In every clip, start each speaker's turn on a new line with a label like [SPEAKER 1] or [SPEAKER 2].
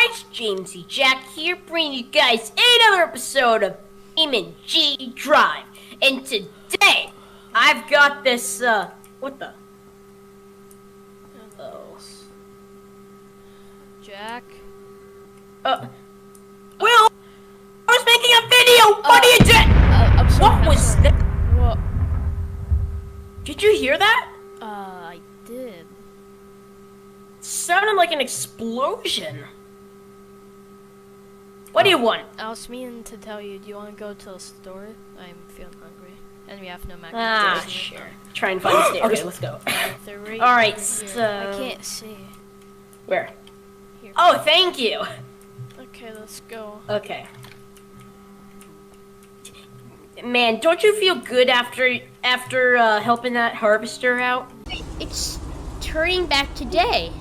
[SPEAKER 1] guys, Jamesy Jack here, bringing you guys another episode of Demon G Drive. And today, I've got this, what the? Oh.
[SPEAKER 2] Jack?
[SPEAKER 1] Will! I was making a video! What are you doing?
[SPEAKER 2] I'm sorry,
[SPEAKER 1] What was that?
[SPEAKER 2] What?
[SPEAKER 1] Did you hear that?
[SPEAKER 2] I did.
[SPEAKER 1] Sounded like an explosion. What do you want?
[SPEAKER 2] I was meaning to tell you, do you want to go to the store? I'm feeling hungry. And we have no mac
[SPEAKER 1] Ah,
[SPEAKER 2] and cheese.
[SPEAKER 1] sure. Try and find the stairs. Okay, let's go.
[SPEAKER 2] They're right
[SPEAKER 1] Alright,
[SPEAKER 2] over here.
[SPEAKER 1] so...
[SPEAKER 2] I can't see.
[SPEAKER 1] Where?
[SPEAKER 2] Here.
[SPEAKER 1] Oh, thank you.
[SPEAKER 2] Okay, let's go.
[SPEAKER 1] Okay. Man, don't you feel good after helping that harvester out?
[SPEAKER 3] It's turning back today.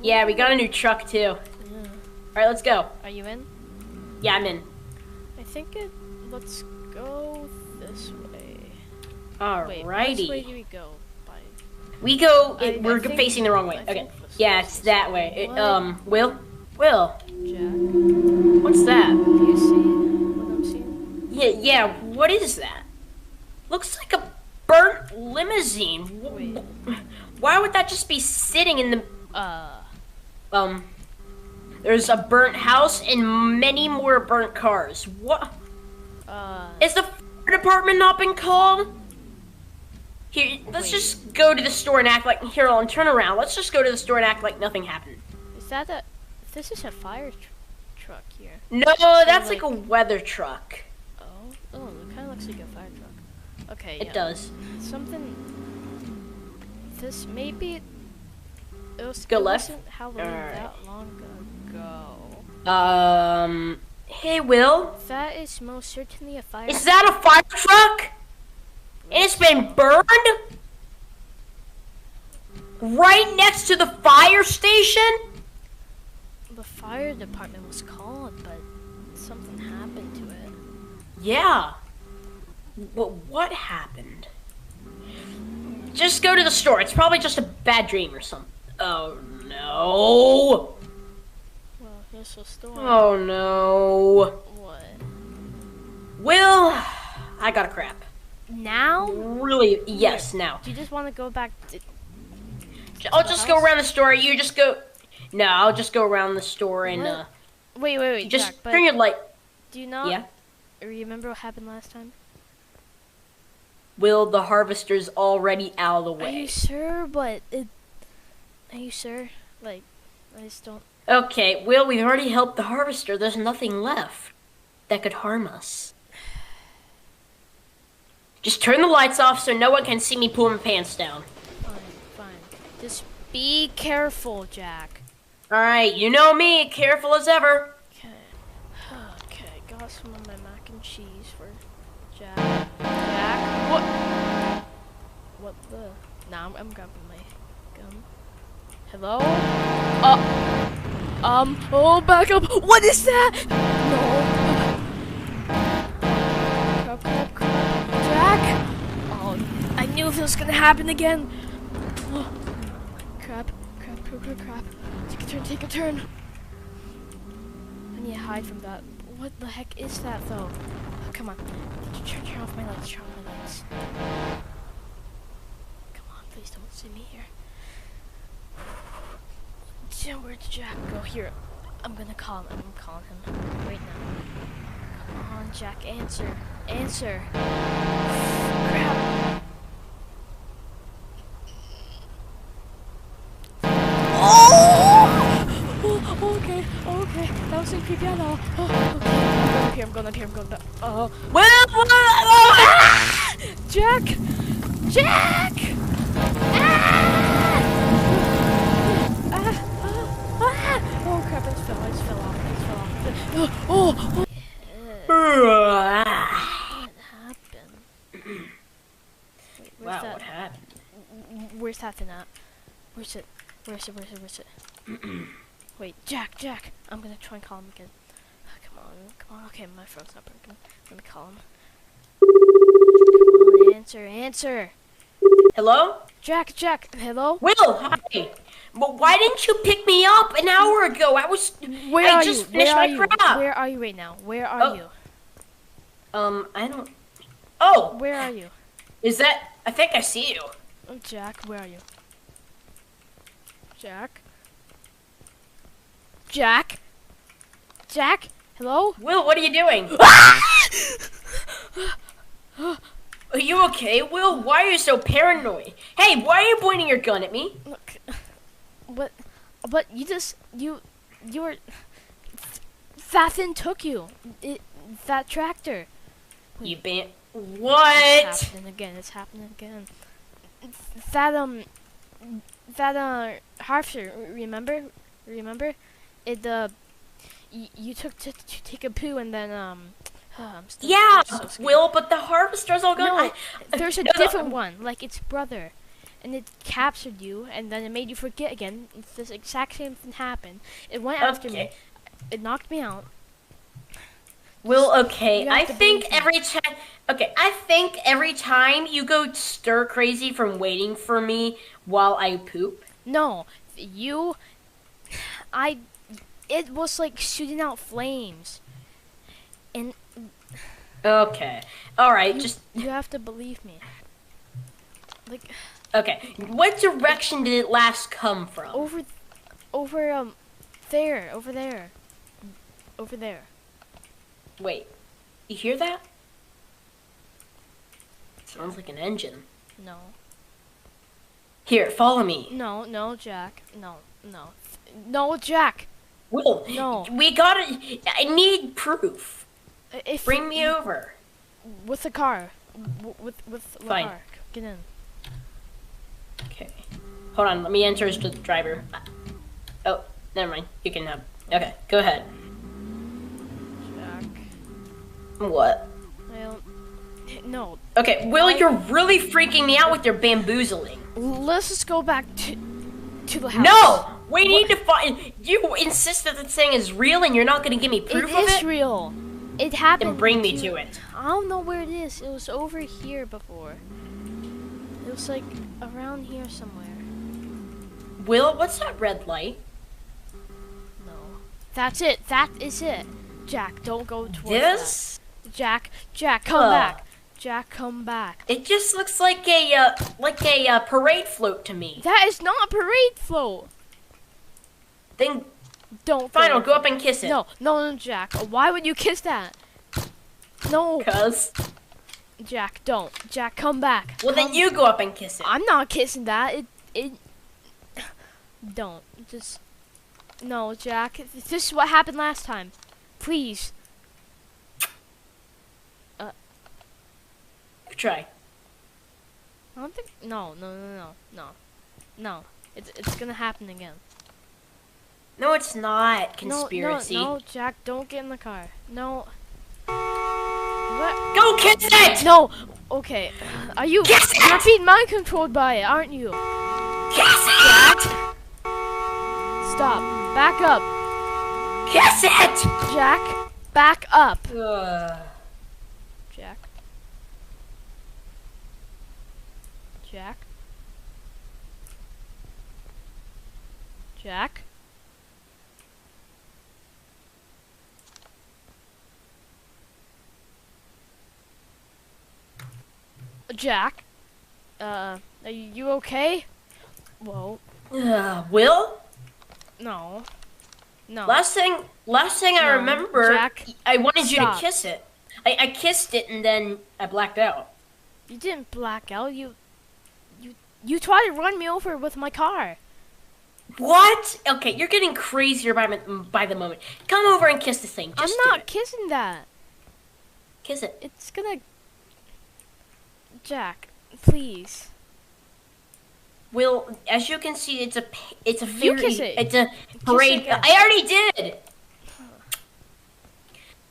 [SPEAKER 1] Yeah, we got a new truck too.
[SPEAKER 2] Yeah.
[SPEAKER 1] Alright, let's go.
[SPEAKER 2] Are you in?
[SPEAKER 1] Yeah, I'm in.
[SPEAKER 2] Let's go this way. Wait,
[SPEAKER 1] Alrighty.
[SPEAKER 2] which way do we go?
[SPEAKER 1] We go,
[SPEAKER 2] I
[SPEAKER 1] we're
[SPEAKER 2] think-
[SPEAKER 1] facing the wrong way.
[SPEAKER 2] I
[SPEAKER 1] Okay.
[SPEAKER 2] think this
[SPEAKER 1] Yeah,
[SPEAKER 2] is
[SPEAKER 1] it's that way.
[SPEAKER 2] What?
[SPEAKER 1] Will,
[SPEAKER 2] Jack,
[SPEAKER 1] what's that?
[SPEAKER 2] do you see what I'm seeing?
[SPEAKER 1] Yeah, what is that? Looks like a burnt limousine.
[SPEAKER 2] Wait.
[SPEAKER 1] Why would that just be sitting in the... There's a burnt house and many more burnt cars. What? Is the fire department not been called? Here, let's just go to the store and act like... Here, Ellen, turn around. Let's just go to the store and act like nothing happened.
[SPEAKER 2] Is that a... This is a fire truck here.
[SPEAKER 1] No, that's like a weather truck.
[SPEAKER 2] Oh, it kind of looks like a fire truck. Okay,
[SPEAKER 1] It
[SPEAKER 2] yeah.
[SPEAKER 1] does.
[SPEAKER 2] Something... This maybe...
[SPEAKER 1] Go
[SPEAKER 2] it
[SPEAKER 1] left.
[SPEAKER 2] wasn't Halloween
[SPEAKER 1] Alright.
[SPEAKER 2] that long ago.
[SPEAKER 1] Hey, Will.
[SPEAKER 2] That is most certainly a fire
[SPEAKER 1] Is that a fire truck? And it's been burned? Right next to the fire station?
[SPEAKER 2] The fire department was called, but something happened to it.
[SPEAKER 1] Yeah. What happened? Just go to the store. It's probably just a bad dream or something. Oh, no.
[SPEAKER 2] Well, here's the store.
[SPEAKER 1] Oh, no.
[SPEAKER 2] What?
[SPEAKER 1] Will, I got a crap.
[SPEAKER 2] Now?
[SPEAKER 1] Really, yes, now.
[SPEAKER 2] Do you just want to go back to...
[SPEAKER 1] I'll just go around the store. You just go... No, I'll just go around the store and,
[SPEAKER 2] What? Wait,
[SPEAKER 1] just
[SPEAKER 2] Jack, but
[SPEAKER 1] turn your light...
[SPEAKER 2] do you not
[SPEAKER 1] Yeah?
[SPEAKER 2] remember what happened last time?
[SPEAKER 1] Will, the harvester's already out of the
[SPEAKER 2] Are you
[SPEAKER 1] way.
[SPEAKER 2] sure? But it... Are you sure? Like, I just don't...
[SPEAKER 1] Okay, Will, we've already helped the harvester. There's nothing left that could harm us. Just turn the lights off so no one can see me pull my pants down.
[SPEAKER 2] Fine. Just be careful, Jack.
[SPEAKER 1] Alright, you know me, careful as ever.
[SPEAKER 2] Okay, got some of my mac and cheese for Jack. Jack? What? What the? Nah, I'm grabbing my gun. Hello? Oh, back up! What is that? No. Crap. Jack? Oh, I knew this was gonna happen again. Oh, crap. Take a turn. I need to hide from that. What the heck is that, though? Oh, come on. Turn off my lights. Come on, please don't see me here. Where'd Jack go? Here. I'm gonna call him. I'm calling him right now. Come on, Jack. Answer. Crap. Okay. That was so creepy, I know. Okay. I'm going up here. Oh. Jack! Oh crap, I just fell off. Oh! What happened? Wait, where's
[SPEAKER 1] Wow,
[SPEAKER 2] that?
[SPEAKER 1] what happened?
[SPEAKER 2] Where's that thing at? Where's it? Wait, Jack! I'm gonna try and call him again. Come on. Okay, my phone's not working. Let me call him. Come on, answer.
[SPEAKER 1] Hello?
[SPEAKER 2] Jack, hello?
[SPEAKER 1] Will, hi. But why didn't you pick me up an hour ago? I just finished my crap.
[SPEAKER 2] Where are you right now? Where are you?
[SPEAKER 1] I don't. Oh.
[SPEAKER 2] Where are you?
[SPEAKER 1] Is that? I think I see you.
[SPEAKER 2] Oh, Jack, where are you? Jack? Jack? Hello?
[SPEAKER 1] Will, what are you doing? Are you okay, Will? Why are you so paranoid? Hey, why are you pointing your gun at me?
[SPEAKER 2] Look, but you were. That thing took you. That tractor.
[SPEAKER 1] You ban. What?
[SPEAKER 2] It's happening again. That harvester, remember? It you took to take a poo and then I'm so scared.
[SPEAKER 1] Will, but the harvester's all gone.
[SPEAKER 2] No, there's a different one, like its brother, and it captured you and then it made you forget again. It's this exact same thing happened. It went after me. It knocked me out.
[SPEAKER 1] Will, okay, I think every time you go stir crazy from waiting for me while I poop.
[SPEAKER 2] No, it was like shooting out flames. And
[SPEAKER 1] okay, all right,
[SPEAKER 2] you have to believe me. Like,
[SPEAKER 1] okay, what direction did it last come from?
[SPEAKER 2] Over there.
[SPEAKER 1] Wait, you hear that? Sounds like an engine.
[SPEAKER 2] No.
[SPEAKER 1] Here, follow me.
[SPEAKER 2] No, Jack. No, Jack.
[SPEAKER 1] Will,
[SPEAKER 2] no.
[SPEAKER 1] I need proof. Bring me over.
[SPEAKER 2] With the car. With the
[SPEAKER 1] Fine.
[SPEAKER 2] car. Get in.
[SPEAKER 1] Okay. Hold on, let me enter as the driver. Oh, never mind. You can have. Okay, go ahead.
[SPEAKER 2] Jack.
[SPEAKER 1] What?
[SPEAKER 2] No.
[SPEAKER 1] Okay, Will, you're really freaking me out with your bamboozling.
[SPEAKER 2] Let's just go back to the house.
[SPEAKER 1] No! We need to find. You insist that the thing is real and you're not going to give me proof of it?
[SPEAKER 2] It is real. It happened.
[SPEAKER 1] Then bring me to it.
[SPEAKER 2] I don't know where it is. It was over here before. It was like around here somewhere.
[SPEAKER 1] Will, what's that red light?
[SPEAKER 2] No. That's it. That is it. Jack, don't go towards
[SPEAKER 1] this?
[SPEAKER 2] That. Jack, come back. Jack, come back.
[SPEAKER 1] It just looks like a parade float to me.
[SPEAKER 2] That is not a parade float.
[SPEAKER 1] Then
[SPEAKER 2] don't.
[SPEAKER 1] Fine, I'll go up and kiss it.
[SPEAKER 2] No, Jack. Why would you kiss that? No.
[SPEAKER 1] 'Cause.
[SPEAKER 2] Jack, don't. Jack, come back.
[SPEAKER 1] Well, then you go up and kiss it.
[SPEAKER 2] I'm not kissing that. It. Don't. Just. No, Jack. This is what happened last time. Please.
[SPEAKER 1] Try.
[SPEAKER 2] I don't think. No. It's gonna happen again.
[SPEAKER 1] No, it's not. Conspiracy.
[SPEAKER 2] No, Jack, don't get in the car. No. What?
[SPEAKER 1] Go kiss it!
[SPEAKER 2] No. Okay. Are you?
[SPEAKER 1] Kiss it!
[SPEAKER 2] You're being mind controlled by it, aren't you?
[SPEAKER 1] Kiss it!
[SPEAKER 2] Jack. Stop. Back up.
[SPEAKER 1] Kiss it!
[SPEAKER 2] Jack, back up. Jack. Jack. Jack. Jack. Are you okay? Whoa.
[SPEAKER 1] Will?
[SPEAKER 2] No.
[SPEAKER 1] Last thing I remember,
[SPEAKER 2] Jack,
[SPEAKER 1] I wanted you to
[SPEAKER 2] stop.
[SPEAKER 1] kiss it. I kissed it and then I blacked out.
[SPEAKER 2] You didn't black out. You tried to run me over with my car.
[SPEAKER 1] What? Okay, you're getting crazier by the moment. Come over and kiss this thing. Just
[SPEAKER 2] I'm not
[SPEAKER 1] do it.
[SPEAKER 2] kissing that.
[SPEAKER 1] Kiss it.
[SPEAKER 2] It's gonna. Jack, please.
[SPEAKER 1] Will, as you can see, it's a
[SPEAKER 2] You kiss it.
[SPEAKER 1] It's a parade.
[SPEAKER 2] Kiss it again.
[SPEAKER 1] I already did.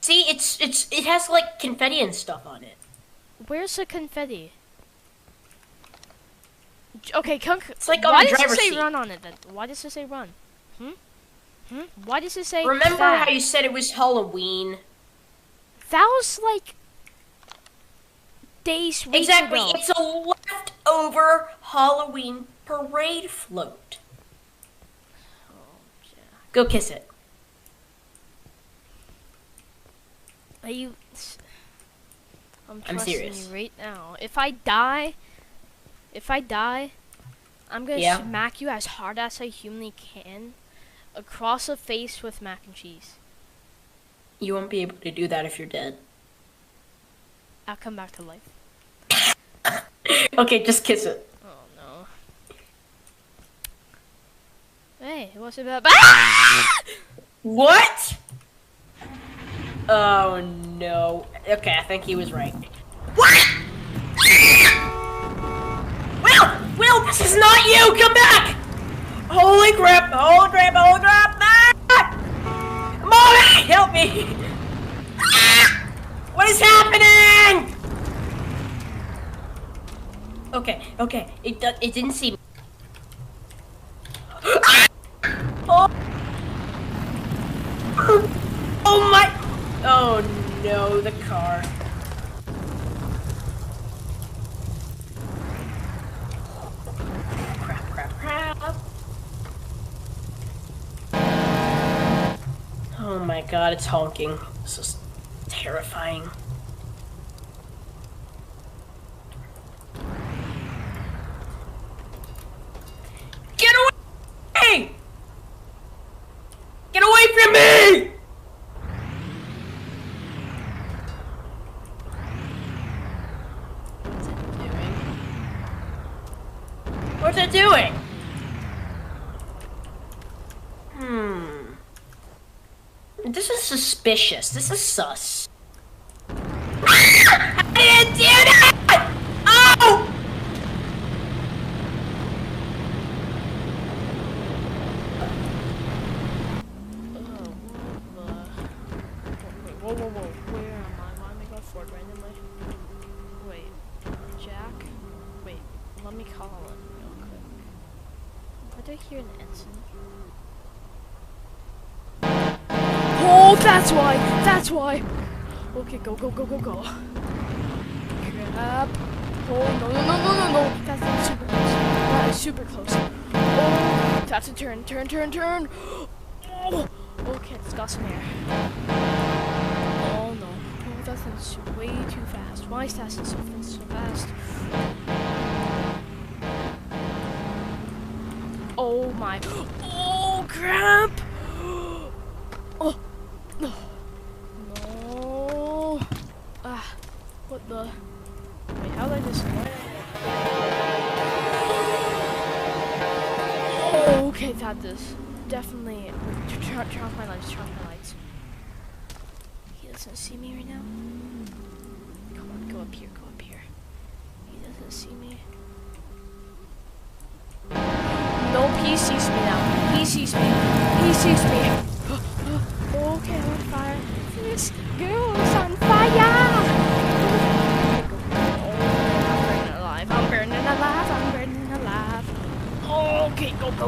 [SPEAKER 1] See, it has like confetti and stuff on it.
[SPEAKER 2] Where's the confetti? Okay,
[SPEAKER 1] it's like on
[SPEAKER 2] why
[SPEAKER 1] the
[SPEAKER 2] does it
[SPEAKER 1] driver's
[SPEAKER 2] say
[SPEAKER 1] seat.
[SPEAKER 2] run on it then? Why does it say run? Why does it say?
[SPEAKER 1] Remember
[SPEAKER 2] that?
[SPEAKER 1] how you said it was Halloween?
[SPEAKER 2] That was like days, weeks
[SPEAKER 1] Exactly.
[SPEAKER 2] ago.
[SPEAKER 1] It's a left leftover Halloween parade float. Go kiss it.
[SPEAKER 2] Are you? I'm
[SPEAKER 1] I'm
[SPEAKER 2] trusting
[SPEAKER 1] serious.
[SPEAKER 2] you right now. If I die, I'm gonna smack you as hard as I humanly can across the face with mac and cheese.
[SPEAKER 1] You won't be able to do that if you're dead.
[SPEAKER 2] I'll come back to life.
[SPEAKER 1] Okay, just kiss it.
[SPEAKER 2] Oh no. Hey, what's it about? Ah!
[SPEAKER 1] What? Oh no. Okay, I think he was right. What? Will, this is not you! Come back! Holy crap, holy crap, holy crap! Ah! Mommy, help me! Ah! What is happening? Okay, it didn't see me. Ah! Oh. Oh my! Oh no, the car. Crap. Oh my god, it's honking. This is terrifying. Get away! Get away from me! What's it doing? This is suspicious. This is sus. I didn't do that! Oh!
[SPEAKER 2] Whoa. Where am I? Why am I going forward randomly? Wait. Jack? Wait. Let me call him real quick. Why do I hear an ensign? Oh, that's why! Okay, go. Grab. Oh, no. That's not super close. That is super close. Oh, that's a turn. Oh, okay, it's got some air. Oh, no. Oh, that's way too fast. Why is that so fast? Oh, my. Oh, crap! Oh, no. Ah, what the? Wait, how did I just? Oh, okay, that this. Definitely. Turn off my lights. He doesn't see me right now. Come on, go up here. He doesn't see me. Nope, he sees me now. He sees me. Okay, I'm on fire. This girl is on fire! I'm burning alive. Okay, go. Go!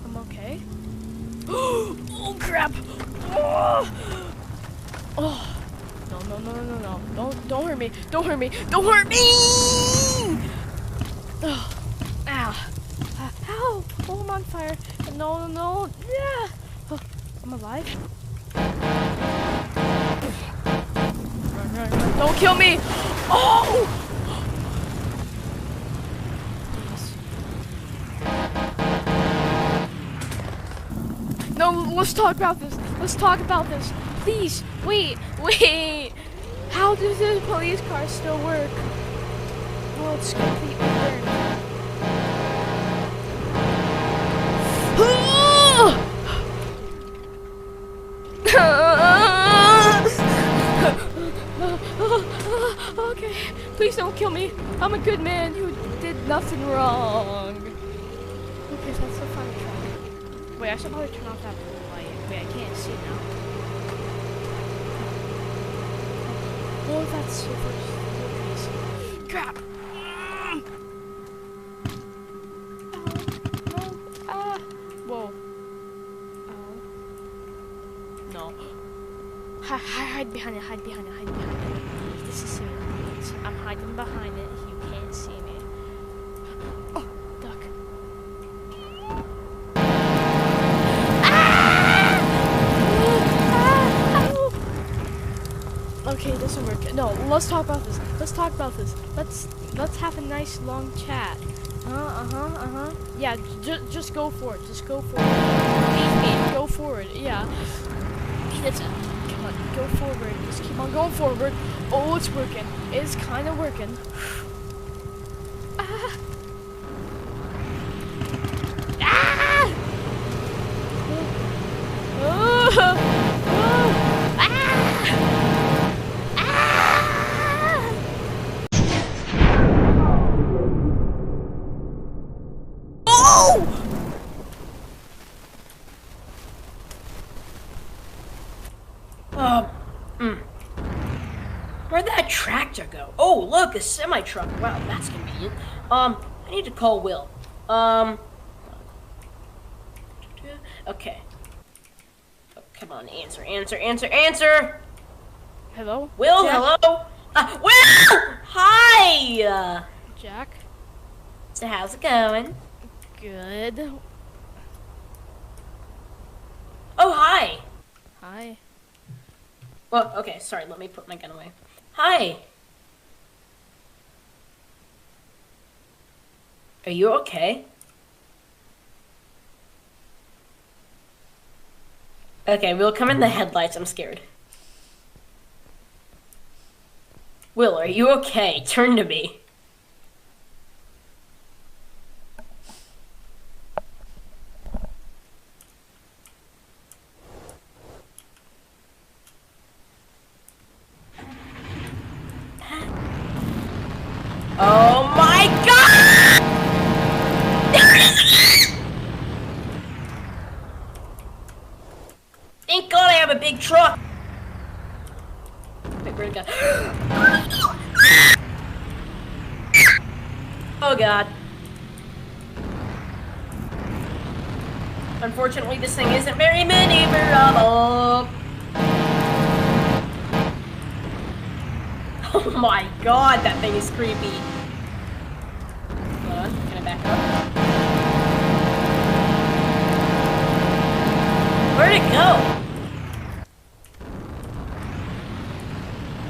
[SPEAKER 2] I'm okay. Oh, crap! Oh. No. Don't hurt me. Oh. Ow. Ow! Oh, I'm on fire. No. Yeah. Oh, I'm alive. Run. Don't kill me. Oh! Please. No, let's talk about this. Please. Wait. How does this police car still work? Well, it's completely burned. Okay, please don't kill me. I'm a good man who did nothing wrong. Okay, so that's the fire truck. Wait, I should probably turn off that blue light. Wait, I can't see now. Oh, that's super crazy. Crap. Whoa. No. Hide behind it. behind it. You can't see me. Oh, duck. Okay, it doesn't work. No, let's talk about this. Let's have a nice long chat. Yeah, just go for it. Just go for it. Believe me, go forward. Yeah. That's it. Come on, go forward. Just keep on going forward. Oh, it's working. It's kind of working. Ah! Ah! Oh! Oh!
[SPEAKER 1] Where'd that tractor go? Oh, look, a semi-truck. Wow, that's convenient. I need to call Will. Okay. Oh, come on, answer.
[SPEAKER 2] Hello?
[SPEAKER 1] Will,
[SPEAKER 2] Jack?
[SPEAKER 1] hello? Will! Hi!
[SPEAKER 2] Jack?
[SPEAKER 1] So how's it going?
[SPEAKER 2] Good.
[SPEAKER 1] Oh, hi.
[SPEAKER 2] Hi.
[SPEAKER 1] Well, okay, sorry, let me put my gun away. Hi. Are you okay? Okay, we'll come in the headlights, I'm scared. Will, are you okay? Turn to me. Oh my god! Thank God I have a big truck. Wait, where'd it go? Oh god. Unfortunately, this thing isn't very maneuverable. Oh my god, that thing is creepy. Hold on, can I back up? Where'd it go?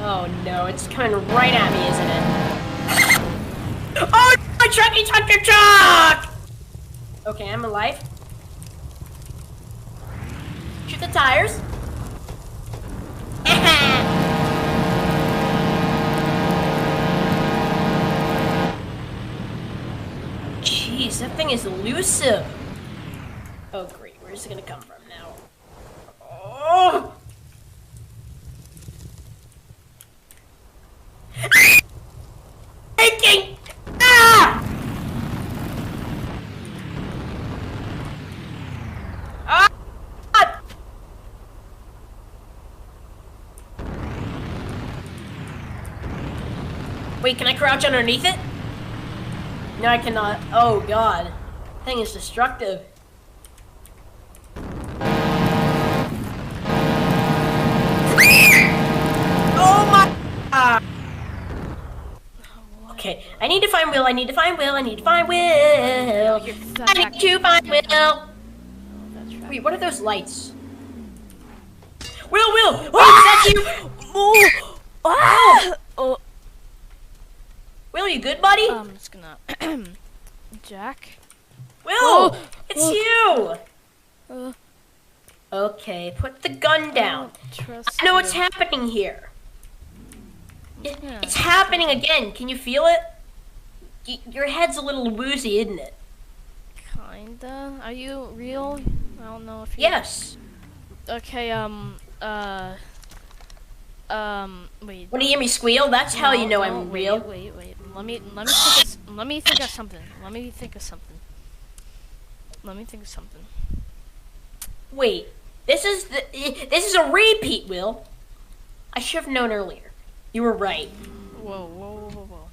[SPEAKER 1] Oh no, it's coming right at me, isn't it? Oh, my trucky truck! Okay, I'm alive. Shoot the tires. Jeez, that thing is elusive. Oh great, where's it gonna come from now? Oh! Breaking! Ah! Ah! Wait, can I crouch underneath it? No, I cannot. Oh god. Thing is destructive. Oh my god. Okay, I need to find Will, I need to find Will. I need to find Will. Wait, what are those lights? Will! Oh, is that you?
[SPEAKER 2] Oh! Ah! Oh!
[SPEAKER 1] Will, you good, buddy?
[SPEAKER 2] I'm just gonna... Jack?
[SPEAKER 1] Will! It's you!
[SPEAKER 2] Uh,
[SPEAKER 1] Okay, put the gun down. I know what's happening here. It's happening again. Can you feel it? Your head's a little woozy, isn't it?
[SPEAKER 2] Kinda. Are you real? I don't know if you...
[SPEAKER 1] Yes.
[SPEAKER 2] Okay, wait.
[SPEAKER 1] Want to hear me squeal? That's how you know
[SPEAKER 2] No,
[SPEAKER 1] I'm real.
[SPEAKER 2] Wait. Let me think of something.
[SPEAKER 1] Wait, this is a repeat, Will. I should have known earlier. You were right.
[SPEAKER 2] Whoa.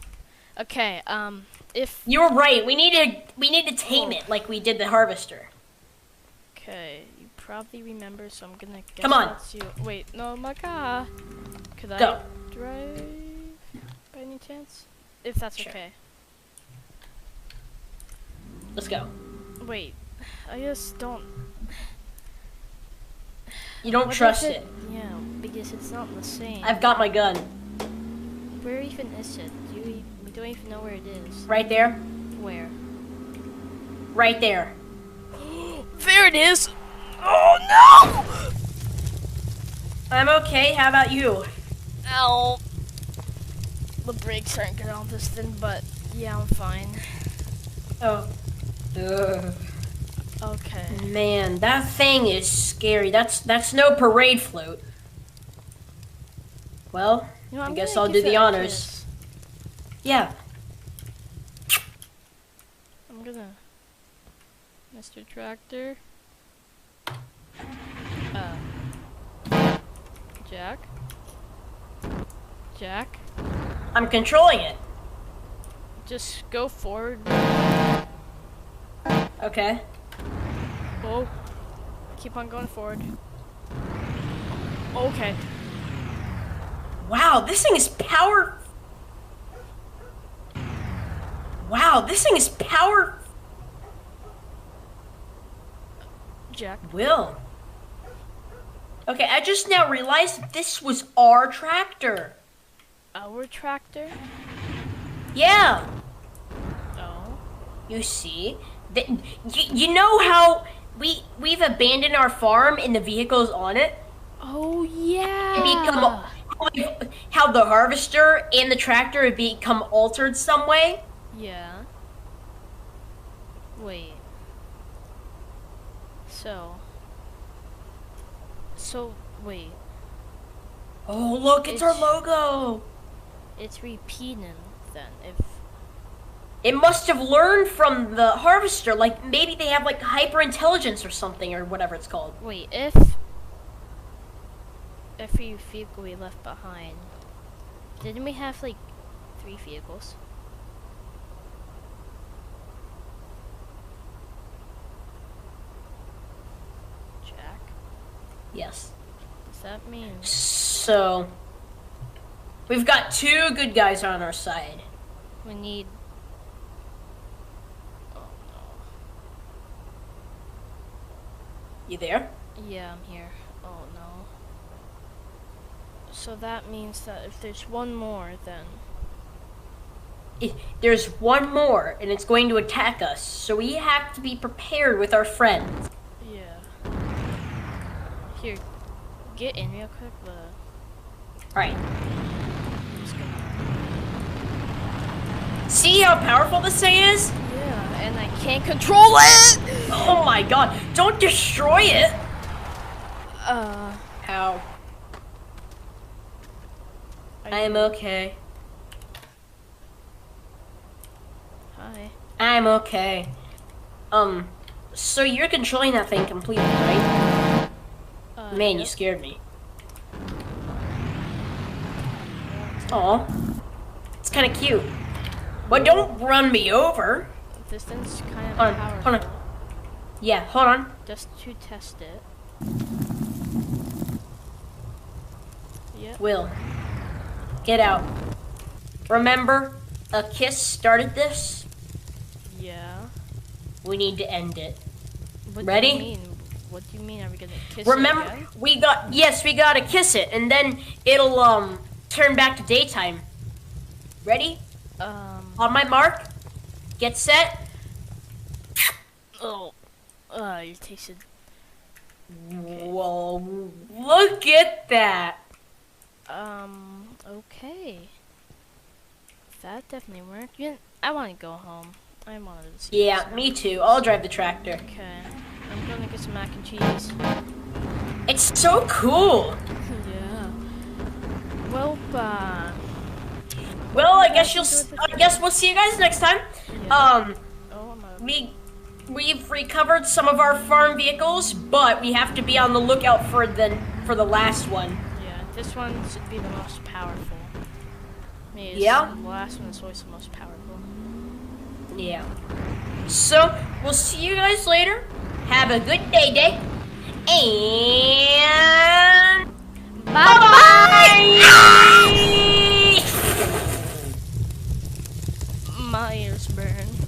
[SPEAKER 2] Okay, if...
[SPEAKER 1] You were right. We need to tame it like we did the harvester.
[SPEAKER 2] Okay, you probably remember, so I'm gonna guess
[SPEAKER 1] Come on.
[SPEAKER 2] that's you. Wait, no, my car. Could
[SPEAKER 1] Go.
[SPEAKER 2] I drive by any chance? if that's
[SPEAKER 1] Sure.
[SPEAKER 2] okay.
[SPEAKER 1] Let's go.
[SPEAKER 2] Wait, I just don't.
[SPEAKER 1] You don't
[SPEAKER 2] What
[SPEAKER 1] trust
[SPEAKER 2] is
[SPEAKER 1] it.
[SPEAKER 2] Yeah, because it's not the same.
[SPEAKER 1] I've got my gun.
[SPEAKER 2] Where even is it? We don't even know where it is.
[SPEAKER 1] Right there.
[SPEAKER 2] Where?
[SPEAKER 1] Right there.
[SPEAKER 2] There it is! Oh no!
[SPEAKER 1] I'm okay. How about you?
[SPEAKER 2] Ow. The brakes aren't good on this thing, but yeah, I'm fine.
[SPEAKER 1] Oh. Ugh.
[SPEAKER 2] Okay.
[SPEAKER 1] Man, that thing is scary. That's no parade float. Well,
[SPEAKER 2] You know,
[SPEAKER 1] I
[SPEAKER 2] I'm
[SPEAKER 1] guess
[SPEAKER 2] gonna
[SPEAKER 1] I'll
[SPEAKER 2] give
[SPEAKER 1] do the
[SPEAKER 2] it a
[SPEAKER 1] honors.
[SPEAKER 2] kiss.
[SPEAKER 1] Yeah.
[SPEAKER 2] I'm gonna. Mr. Tractor. Jack? Jack?
[SPEAKER 1] I'm controlling it.
[SPEAKER 2] Just go forward.
[SPEAKER 1] Okay.
[SPEAKER 2] Oh. Keep on going forward. Okay.
[SPEAKER 1] Wow, this thing is power. Wow, this thing is power.
[SPEAKER 2] Jack.
[SPEAKER 1] Will. Okay, I just now realized this was our tractor.
[SPEAKER 2] Our tractor?
[SPEAKER 1] Yeah.
[SPEAKER 2] Oh.
[SPEAKER 1] You see, you know how we've abandoned our farm and the vehicles on it.
[SPEAKER 2] Oh yeah.
[SPEAKER 1] And become how the harvester and the tractor have become altered some way.
[SPEAKER 2] Yeah. Wait. So wait.
[SPEAKER 1] Oh, look, it's our
[SPEAKER 2] It's-
[SPEAKER 1] logo.
[SPEAKER 2] It's repeating then. If
[SPEAKER 1] It must have learned from the harvester. Like maybe they have like hyper intelligence or something or whatever it's called.
[SPEAKER 2] wait, if every vehicle we left behind, didn't we have like 3 vehicles? Jack,
[SPEAKER 1] Yes.
[SPEAKER 2] does that mean?
[SPEAKER 1] So we've got 2 good guys on our side.
[SPEAKER 2] We need. Oh no.
[SPEAKER 1] You there?
[SPEAKER 2] Yeah, I'm here. Oh no. So that means that if there's one more, then.
[SPEAKER 1] There's one more, and it's going to attack us. So we have to be prepared with our friends.
[SPEAKER 2] Yeah. Here, get in real quick.
[SPEAKER 1] All right.
[SPEAKER 2] Just gonna.
[SPEAKER 1] See how powerful this thing is?
[SPEAKER 2] Yeah, and I can't control it!
[SPEAKER 1] Oh my god. Don't destroy it. Ow. I'm okay.
[SPEAKER 2] Hi.
[SPEAKER 1] I'm okay. So you're controlling that thing completely, right? Man, you
[SPEAKER 2] Yep.
[SPEAKER 1] scared me. Aw. It's kind of cute. But don't run me over.
[SPEAKER 2] This thing's kind of
[SPEAKER 1] Hold on,
[SPEAKER 2] powerful.
[SPEAKER 1] hold on. Yeah, hold on.
[SPEAKER 2] Just to test it. Yep.
[SPEAKER 1] Will. Get out. Remember, a kiss started this?
[SPEAKER 2] Yeah.
[SPEAKER 1] We need to end it.
[SPEAKER 2] What
[SPEAKER 1] Ready?
[SPEAKER 2] do you mean? What do you mean? Are we gonna kiss
[SPEAKER 1] Remember,
[SPEAKER 2] it again?
[SPEAKER 1] we gotta kiss it, and then it'll, turn back to daytime. Ready? On my mark, get set.
[SPEAKER 2] Oh. You tasted.
[SPEAKER 1] Whoa, look at that.
[SPEAKER 2] Okay. That definitely worked. I want to go home. I wanted to see.
[SPEAKER 1] Yeah, me too. I'll drive the tractor.
[SPEAKER 2] Okay. I'm gonna get some mac and cheese.
[SPEAKER 1] It's so cool.
[SPEAKER 2] Yeah. Well,
[SPEAKER 1] Well, I guess we'll see you guys next time.
[SPEAKER 2] Oh,
[SPEAKER 1] We've recovered some of our farm vehicles, but we have to be on the lookout for the last one.
[SPEAKER 2] yeah, this one should be the most powerful. Maybe
[SPEAKER 1] Yeah?
[SPEAKER 2] The last one is always the most powerful.
[SPEAKER 1] Yeah. So, we'll see you guys later. Have a good day. And bye-bye!
[SPEAKER 2] my ears burn.